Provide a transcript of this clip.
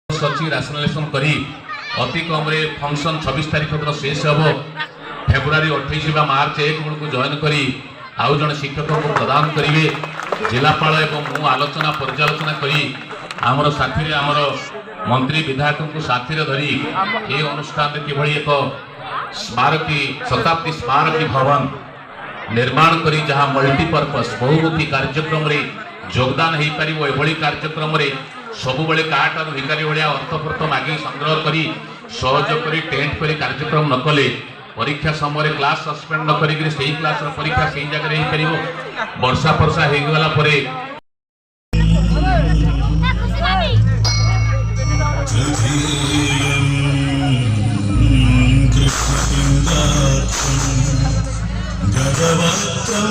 सचिव राशनलेशन करी अति कम फंक्शन 26 तारीख दिन शेष हम फेब्रुआरी 28 मार्च 1 को जॉइन करी आउ जन शिक्षक को प्रदान करेंगे जिलापाल एवं मु आलोचना पर्यालोचना करी आमर साथी आमर मंत्री विधायक को साथी धरी ये अनुष्ठान किभली एक स्मारकी शताब्दी स्मारकी भवन निर्माण करी जहाँ मल्टीपर्पज बहुमुखी कार्यक्रम रे योगदान हो पार एभली कार्यक्रम रे सब बेले कार्ड और भिकारी भाया अर्थफर्थ मागे संग्रह करी सहयोग करी टेंट करी कार्यक्रम न कले परीक्षा समय क्लास सस्पेंड न करी से क्लास परीक्षा से जगह हो पार वर्षा फर्षा हो गला परे भगवतं